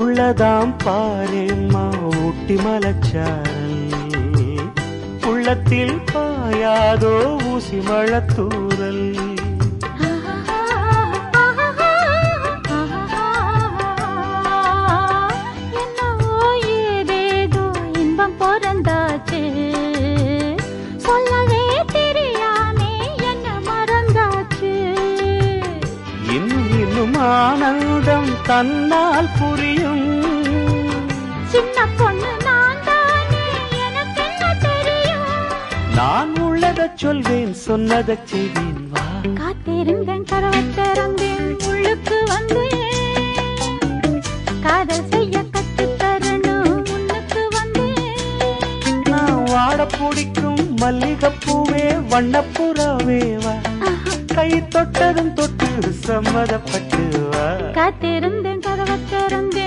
உள்ளதாம் பாரேம்மா ஊட்டி மலச்சாரல், உள்ளத்தில் பாயாதோ ஊசி மழத்தூரல். என்னவோ ஏதேதோ இன்பம் பிறந்தாச்சு, சொல்லவே தெரியாமே என்ன மறந்தாச்சு. இன்னும் இன்னும் ஆனந்தம் தன்னால் புரியும். சின்ன பொண்ணு நான் தானே, எனக்கு என்ன தெரியும். நான் உள்ளதைச் சொல்வேன், சொன்னதைச் செய்வேன். வா காத்திருந்தேன், கதவை திறந்தேன், உள்ளுக்கு வந்தேன். காதல் செய்ய கற்றுத் தரணும், முன்னுக்கு வந்தேன். நான் வாட பிடிக்கும் மல்லிகைப்பூவே வண்ணப்புறாவே வா, கை தொட்டதும் தொட்டு சம்மதப்பட்டு வா. காத்திருந்தேன், கதவை திறந்தேன்.